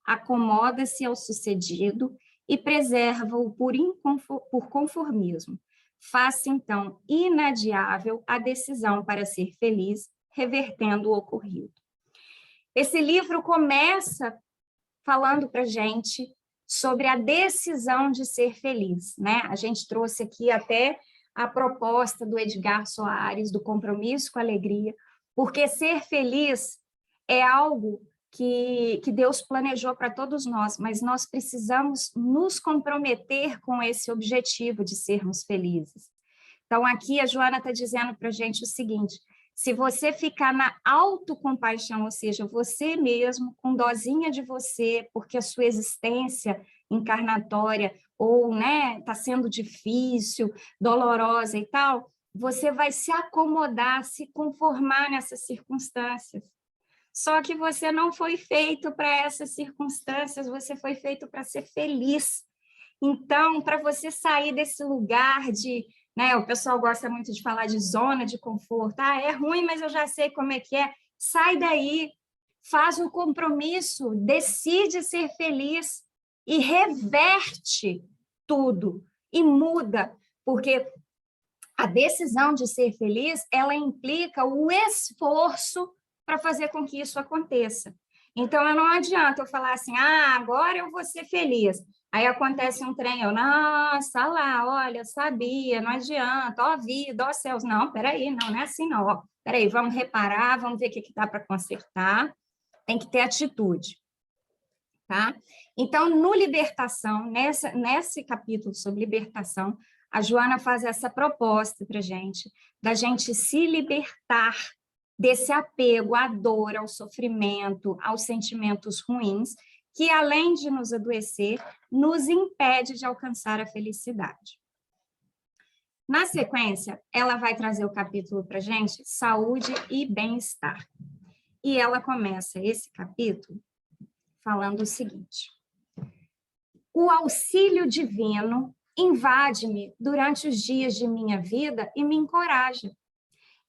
Speaker 1: acomoda-se ao sucedido e preserva-o por conformismo. Faça, então, inadiável a decisão para ser feliz, revertendo o ocorrido. Esse livro começa falando para a gente sobre a decisão de ser feliz, né? A gente trouxe aqui até a proposta do Edgar Soares, do compromisso com a alegria, porque ser feliz é algo que Deus planejou para todos nós, mas nós precisamos nos comprometer com esse objetivo de sermos felizes. Então, aqui a Joana está dizendo para a gente o seguinte: se você ficar na autocompaixão, ou seja, você mesmo, com dosinha de você, porque a sua existência encarnatória ou, né, está sendo difícil, dolorosa e tal, você vai se acomodar, se conformar nessas circunstâncias. Só que você não foi feito para essas circunstâncias, você foi feito para ser feliz. Então, para você sair desse lugar de, né, o pessoal gosta muito de falar de zona de conforto. Ah, é ruim, mas eu já sei como é que é. Sai daí, faz um compromisso, decide ser feliz e reverte tudo e muda, porque a decisão de ser feliz, ela implica o esforço para fazer com que isso aconteça. Então, não adianta eu falar assim, agora eu vou ser feliz. Aí acontece um trem, eu, nossa, lá, olha, sabia, não adianta, ó vida, ó céus. Não, peraí, não é assim não. Ó, peraí, vamos reparar, vamos ver o que dá para consertar. Tem que ter atitude. Tá? Então, no Libertação, nesse capítulo sobre libertação, a Joana faz essa proposta para a gente, da gente se libertar desse apego à dor, ao sofrimento, aos sentimentos ruins, que, além de nos adoecer, nos impede de alcançar a felicidade. Na sequência, ela vai trazer o capítulo para a gente, saúde e bem-estar. E ela começa esse capítulo falando o seguinte: o auxílio divino invade-me durante os dias de minha vida e me encoraja.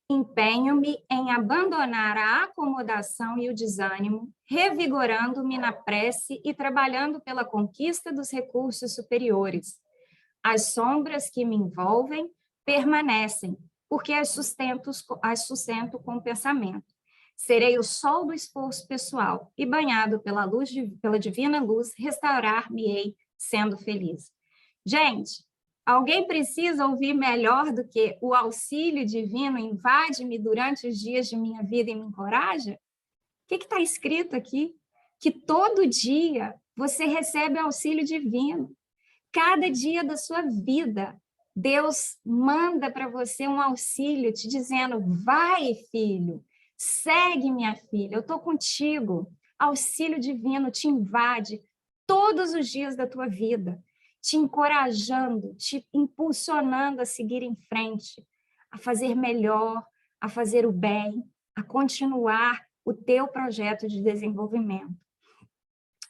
Speaker 1: Empenho-me em abandonar a acomodação e o desânimo, revigorando-me na prece e trabalhando pela conquista dos recursos superiores. As sombras que me envolvem permanecem, porque as sustento com o pensamento. Serei o sol do esforço pessoal e, banhado pela divina luz, restaurar-me-ei sendo feliz. Gente, alguém precisa ouvir melhor do que o auxílio divino invade-me durante os dias de minha vida e me encoraja? O que está escrito aqui? Que todo dia você recebe auxílio divino. Cada dia da sua vida Deus manda para você um auxílio te dizendo, vai, filho, segue, minha filha, eu estou contigo. Auxílio divino te invade todos os dias da tua vida, te encorajando, te impulsionando a seguir em frente, a fazer melhor, a fazer o bem, a continuar o teu projeto de desenvolvimento.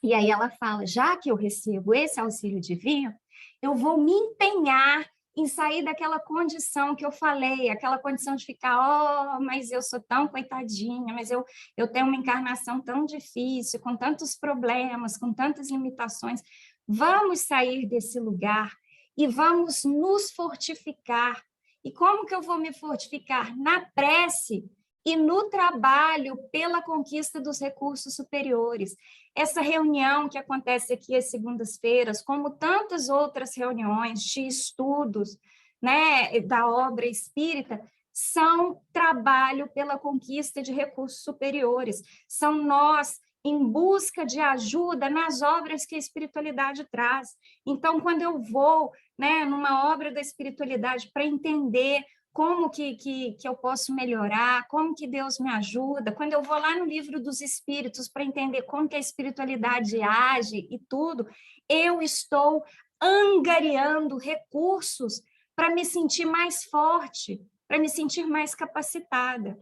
Speaker 1: E aí ela fala, já que eu recebo esse auxílio divino, eu vou me empenhar em sair daquela condição que eu falei, aquela condição de ficar, mas eu sou tão coitadinha, mas eu tenho uma encarnação tão difícil, com tantos problemas, com tantas limitações. Vamos sair desse lugar e vamos nos fortificar. E como que eu vou me fortificar? Na prece e no trabalho pela conquista dos recursos superiores. Essa reunião que acontece aqui às segundas-feiras, como tantas outras reuniões de estudos, né, da obra espírita, são trabalho pela conquista de recursos superiores, são nós em busca de ajuda nas obras que a espiritualidade traz. Então, quando eu vou, né, numa obra da espiritualidade para entender como que eu posso melhorar, como que Deus me ajuda, quando eu vou lá no livro dos Espíritos para entender como que a espiritualidade age e tudo, eu estou angariando recursos para me sentir mais forte, para me sentir mais capacitada.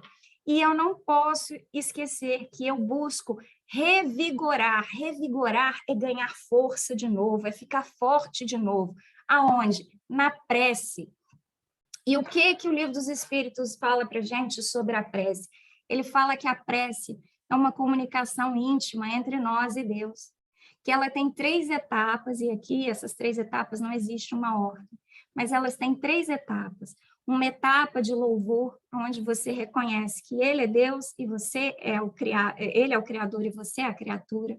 Speaker 1: E eu não posso esquecer que eu busco revigorar. Revigorar é ganhar força de novo, é ficar forte de novo. Aonde? Na prece. E o que o Livro dos Espíritos fala para a gente sobre a prece? Ele fala que a prece é uma comunicação íntima entre nós e Deus, que ela tem 3 etapas, e aqui essas 3 etapas não existe uma ordem, mas elas têm 3 etapas. Uma etapa de louvor, onde você reconhece que Ele é Deus e você é Ele é o Criador e você é a criatura.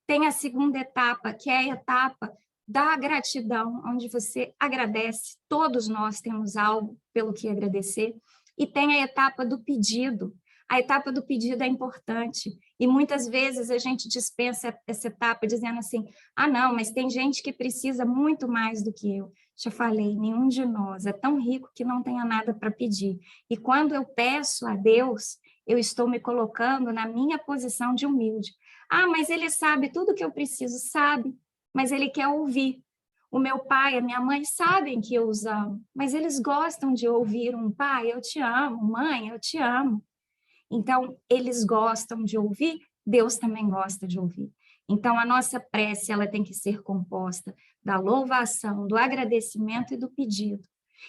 Speaker 1: Tem a segunda etapa, que é a etapa da gratidão, onde você agradece, todos nós temos algo pelo que agradecer, e tem a etapa do pedido. A etapa do pedido é importante, e muitas vezes a gente dispensa essa etapa dizendo assim, não, mas tem gente que precisa muito mais do que eu. Já falei, nenhum de nós é tão rico que não tenha nada para pedir. E quando eu peço a Deus, eu estou me colocando na minha posição de humilde. Mas ele sabe tudo que eu preciso, sabe, mas ele quer ouvir. O meu pai, a minha mãe sabem que eu os amo, mas eles gostam de ouvir um pai, eu te amo, mãe, eu te amo. Então, eles gostam de ouvir, Deus também gosta de ouvir. Então, a nossa prece, ela tem que ser composta da louvação, do agradecimento e do pedido.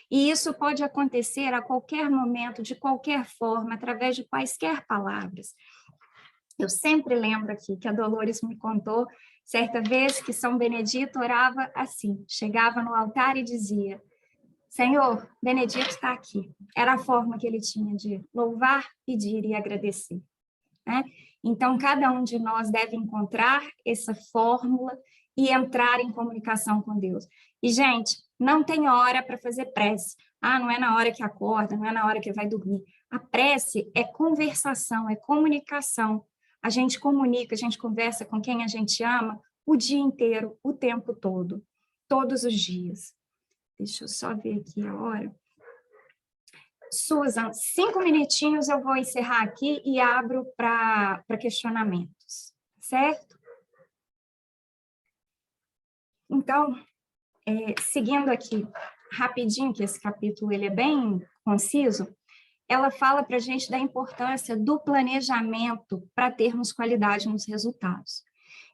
Speaker 1: E isso pode acontecer a qualquer momento, de qualquer forma, através de quaisquer palavras. Eu sempre lembro aqui que a Dolores me contou, certa vez que São Benedito orava assim, chegava no altar e dizia, Senhor, Benedito está aqui. Era a forma que ele tinha de louvar, pedir e agradecer, né? Então, cada um de nós deve encontrar essa fórmula e entrar em comunicação com Deus. E, gente, não tem hora para fazer prece. Não é na hora que acorda, não é na hora que vai dormir. A prece é conversação, é comunicação. A gente comunica, a gente conversa com quem a gente ama o dia inteiro, o tempo todo, todos os dias. Deixa eu só ver aqui a hora. Susan, 5 minutinhos eu vou encerrar aqui e abro para questionamentos, certo? Então, seguindo aqui rapidinho, que esse capítulo ele é bem conciso, ela fala para a gente da importância do planejamento para termos qualidade nos resultados.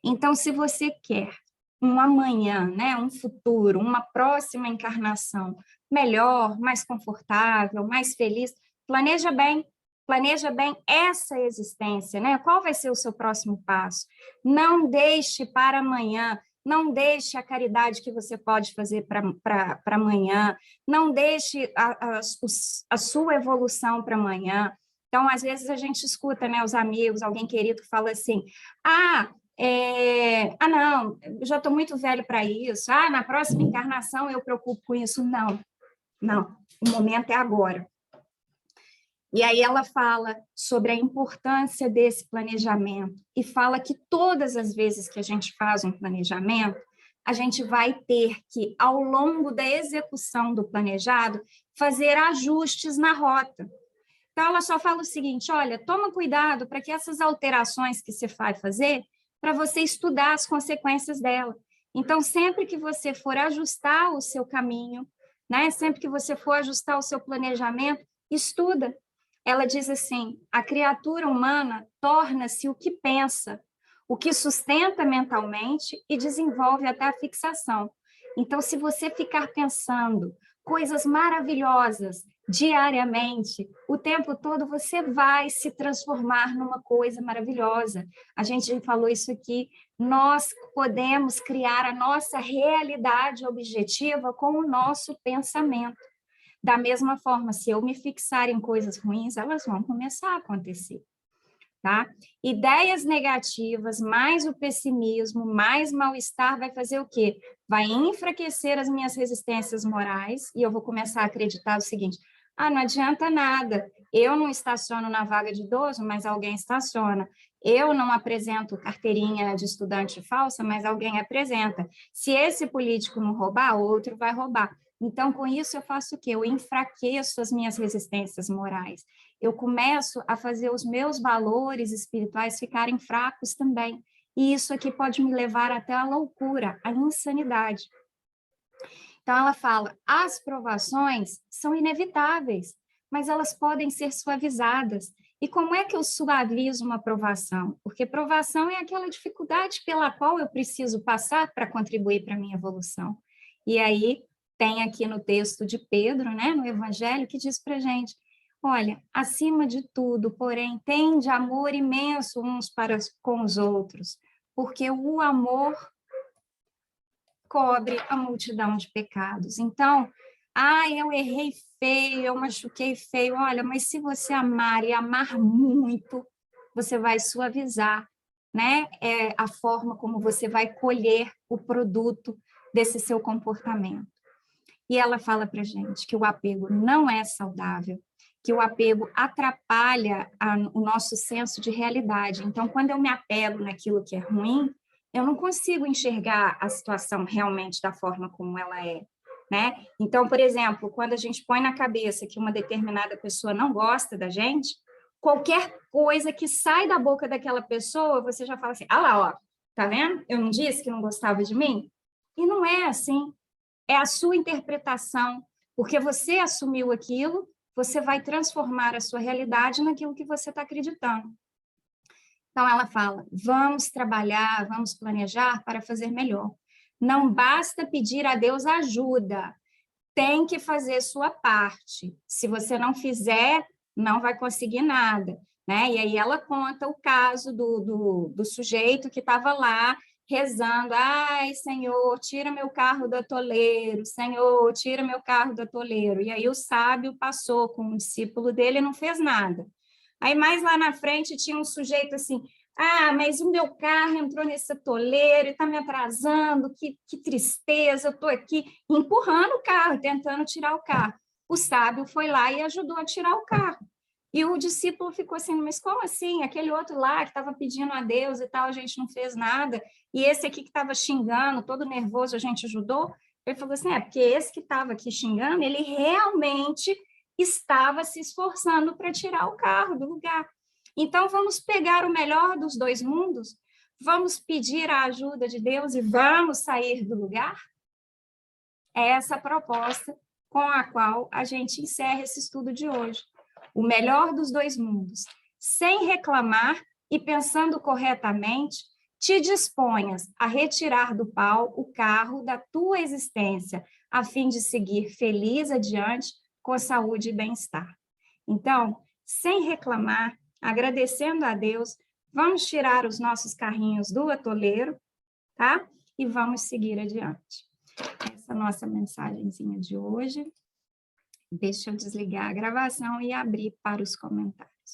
Speaker 1: Então, se você quer um amanhã, né, um futuro, uma próxima encarnação melhor, mais confortável, mais feliz, planeja bem essa existência, né? Qual vai ser o seu próximo passo? Não deixe para amanhã, não deixe a caridade que você pode fazer para amanhã, não deixe a sua evolução para amanhã. Então, às vezes a gente escuta, né, os amigos, alguém querido que fala assim, não, eu já estou muito velho para isso, na próxima encarnação eu preocupo com isso. Não, o momento é agora. E aí ela fala sobre a importância desse planejamento e fala que todas as vezes que a gente faz um planejamento, a gente vai ter que, ao longo da execução do planejado, fazer ajustes na rota. Então, ela só fala o seguinte, olha, toma cuidado para que essas alterações que você vai fazer, para você estudar as consequências dela. Então, sempre que você for ajustar o seu caminho, né, sempre que você for ajustar o seu planejamento, estuda. Ela diz assim, a criatura humana torna-se o que pensa, o que sustenta mentalmente e desenvolve até a fixação. Então, se você ficar pensando coisas maravilhosas diariamente, o tempo todo, você vai se transformar numa coisa maravilhosa. A gente falou isso aqui, nós podemos criar a nossa realidade objetiva com o nosso pensamento. Da mesma forma, se eu me fixar em coisas ruins, elas vão começar a acontecer. Tá? Ideias negativas, mais o pessimismo, mais mal-estar, vai fazer o quê? Vai enfraquecer as minhas resistências morais e eu vou começar a acreditar o seguinte, não adianta nada, eu não estaciono na vaga de idoso, mas alguém estaciona. Eu não apresento carteirinha de estudante falsa, mas alguém apresenta. Se esse político não roubar, outro vai roubar. Então, com isso, eu faço o quê? Eu enfraqueço as minhas resistências morais. Eu começo a fazer os meus valores espirituais ficarem fracos também. E isso aqui pode me levar até a loucura, a insanidade. Então, ela fala, as provações são inevitáveis, mas elas podem ser suavizadas. E como é que eu suavizo uma provação? Porque provação é aquela dificuldade pela qual eu preciso passar para contribuir para a minha evolução. E aí, tem aqui no texto de Pedro, né, no Evangelho, que diz para a gente, olha, acima de tudo, porém, tende amor imenso uns para com os outros, porque o amor cobre a multidão de pecados. Então, eu errei feio, eu machuquei feio. Olha, mas se você amar e amar muito, você vai suavizar, né? A forma como você vai colher o produto desse seu comportamento. E ela fala para a gente que o apego não é saudável, que o apego atrapalha o nosso senso de realidade. Então, quando eu me apego naquilo que é ruim, eu não consigo enxergar a situação realmente da forma como ela é, né? Então, por exemplo, quando a gente põe na cabeça que uma determinada pessoa não gosta da gente, qualquer coisa que sai da boca daquela pessoa, você já fala assim, lá, ó, tá vendo? Eu não disse que não gostava de mim? E não é assim. É a sua interpretação, porque você assumiu aquilo, você vai transformar a sua realidade naquilo que você está acreditando. Então, ela fala, vamos trabalhar, vamos planejar para fazer melhor. Não basta pedir a Deus ajuda, tem que fazer sua parte. Se você não fizer, não vai conseguir nada. Né? E aí ela conta o caso do sujeito que estava lá rezando, ai, Senhor, tira meu carro do atoleiro, Senhor, tira meu carro do atoleiro. E aí o sábio passou com um discípulo dele e não fez nada. Aí mais lá na frente tinha um sujeito assim, mas o meu carro entrou nesse atoleiro e está me atrasando, que tristeza, eu estou aqui empurrando o carro, tentando tirar o carro. O sábio foi lá e ajudou a tirar o carro. E o discípulo ficou assim, mas como assim? Aquele outro lá que estava pedindo a Deus e tal, a gente não fez nada, e esse aqui que estava xingando, todo nervoso, a gente ajudou? Ele falou assim, porque esse que estava aqui xingando, ele realmente estava se esforçando para tirar o carro do lugar. Então, vamos pegar o melhor dos dois mundos, vamos pedir a ajuda de Deus e vamos sair do lugar? É essa a proposta com a qual a gente encerra esse estudo de hoje. O melhor dos dois mundos, sem reclamar e pensando corretamente, te disponhas a retirar do pau o carro da tua existência, a fim de seguir feliz adiante com saúde e bem-estar. Então, sem reclamar, agradecendo a Deus, vamos tirar os nossos carrinhos do atoleiro, tá? E vamos seguir adiante. Essa é a nossa mensagenzinha de hoje. Deixa eu desligar a gravação e abrir para os comentários.